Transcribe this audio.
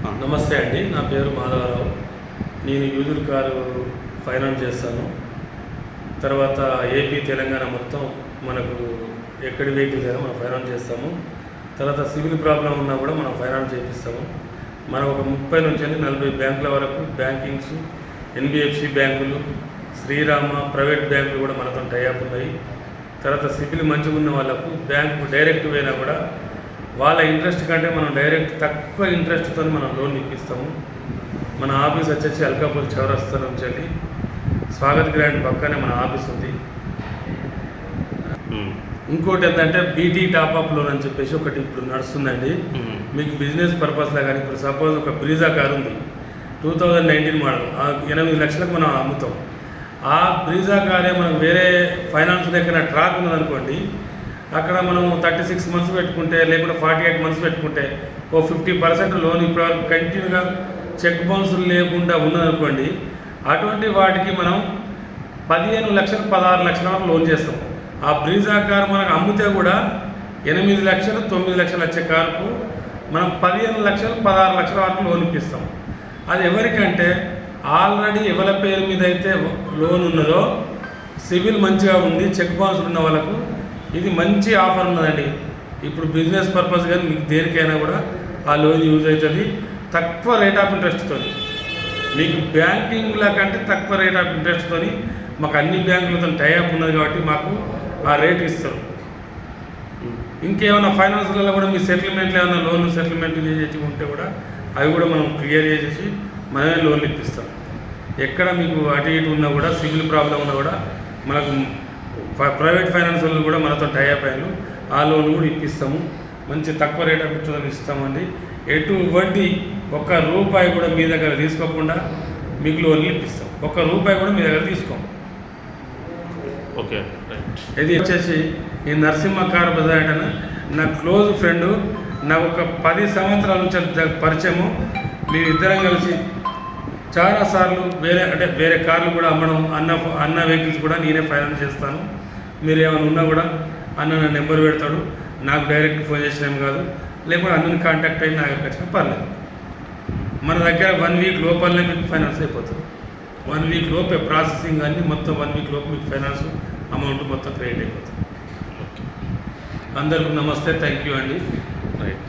నమస్తే అండి, నా పేరు మాధవరావు. నేను యూజర్ కారు ఫైనాన్స్ చేస్తాను. తర్వాత ఏపీ తెలంగాణ మొత్తం మనకు ఎక్కడి వెహికల్స్ అయినా మనం ఫైనాన్స్ చేస్తాము. తర్వాత సివిల్ ప్రాబ్లం ఉన్నా కూడా మనం ఫైనాన్స్ చేపిస్తాము. మనం ఒక 30 నుంచి 40 బ్యాంకుల వరకు బ్యాంకింగ్స్, ఎన్బిఎఫ్సి బ్యాంకులు, శ్రీరామ ప్రైవేట్ బ్యాంకులు కూడా మనతో టైఅప్ ఉన్నాయి. తర్వాత సివిల్ మంచిగా ఉన్న వాళ్ళకు బ్యాంకు డైరెక్ట్ పోయినా కూడా వాళ్ళ ఇంట్రెస్ట్ కంటే మనం డైరెక్ట్ తక్కువ ఇంట్రెస్ట్తో మనం లోన్ ఇప్పిస్తాము. మన ఆఫీస్ వచ్చేసి అల్కాపూర్ చౌరస్తా నుంచి వెళ్ళి స్వాగత్ గ్రాండ్ పక్కనే మన ఆఫీస్ ఉంది. ఇంకోటి ఏంటంటే బీటీ టాప్అప్ లోన్ అని చెప్పేసి ఒకటి ఇప్పుడు నడుస్తుందండి. మీకు బిజినెస్ పర్పస్లో కానీ ఇప్పుడు సపోజ్ ఒక బ్రీజా కారు ఉంది, 2019 మోడల్, 8 లక్షలకు మనం అమ్ముతాం. ఆ బ్రీజా కారే మనకు వేరే ఫైనాన్స్ దగ్గర ట్రాక్ ఉన్నదనుకోండి, అక్కడ మనం 36 మంత్స్ పెట్టుకుంటే లేకుంటే 48 మంత్స్ పెట్టుకుంటే ఓ 50% లోన్ ఇప్పటివరకు కంటిన్యూగా చెక్ బౌన్సులు లేకుండా ఉన్నదనుకోండి, అటువంటి వాటికి మనం 15 లక్షలు 16 లక్షల వరకు లోన్ చేస్తాం. ఆ బ్రీజా కారు మనకు అమ్మితే కూడా 8 లక్షలు 9 లక్షలు వచ్చే కారుకు మనం 15 లక్షలు 16 లక్షల వరకు లోన్ ఇప్పిస్తాం. అది ఎవరికంటే ఆల్రెడీ ఎవరి పేరు మీద అయితే లోన్ ఉన్నదో, సివిల్ మంచిగా ఉంది, చెక్ బౌన్సులు ఉన్న వాళ్ళకు ఇది మంచి ఆఫర్ ఉన్నదండి. ఇప్పుడు బిజినెస్ పర్పస్ కానీ మీకు దేనికైనా కూడా ఆ లోన్ యూజ్ అవుతుంది. తక్కువ రేట్ ఆఫ్ ఇంట్రెస్ట్తో, మీకు బ్యాంకింగ్ల కంటే తక్కువ రేట్ ఆఫ్ ఇంట్రెస్ట్తో మాకు అన్ని బ్యాంకులతో టైఅప్ ఉన్నది కాబట్టి మాకు ఆ రేట్ ఇస్తారు. ఇంకేమైనా ఫైనాన్స్లలో కూడా మీ సెటిల్మెంట్లు ఏమైనా లోన్లు సెటిల్మెంట్ చేసి ఉంటే కూడా అవి కూడా మనం క్లియర్ చేసేసి మనమే లోన్లు ఇప్పిస్తాం. ఎక్కడ మీకు అటు ఇటు ఉన్నా కూడా సివిల్ ప్రాబ్లం ఉన్నా కూడా మనకు ప్రైవేట్ ఫైనాన్స్ వాళ్ళు కూడా మనతో టైఅప్ అయ్యారు, ఆ లోన్ కూడా ఇప్పిస్తాము. మంచి తక్కువ రేట్ ఆఫ్ ఇంట్రెస్ట్ ఇస్తామండి. ఎటువంటి ₹1 కూడా మీ దగ్గర తీసుకోకుండా మీకు లోన్లు ఇప్పిస్తాం. ₹1 కూడా మీ దగ్గర తీసుకోం. ఓకే, ఇది వచ్చేసి ఈ నరసింహ కార్ బజార్ అంటే నా క్లోజ్ ఫ్రెండ్, నాకు ఒక 10 సంవత్సరాల నుంచి పరిచయము. మేమిద్దరం కలిసి చాలాసార్లు వేరే కార్లు కూడా అమ్మడం, అన్న వెహికల్స్ కూడా నేనే ఫైనాన్స్ చేస్తాను. మీరు ఏమైనా ఉన్నా కూడా అన్న నా నెంబర్ పెడతాడు, నాకు డైరెక్ట్ ఫోన్ చేసినాం కాదు, లేకపోతే అన్నని కాంటాక్ట్ అయ్యి నాకు వచ్చినా పర్లేదు. మన దగ్గర 1 వీక్ లోపలనే మీకు ఫైనాన్స్ అయిపోతుంది. 1 వీక్ లోపే ప్రాసెసింగ్ అన్నీ మొత్తం 1 వీక్ లోపు మీకు ఫైనాన్స్ అమౌంట్ మొత్తం క్రియేట్ అయిపోతుంది. అందరికీ నమస్తే, థ్యాంక్ యూ అండి. రైట్.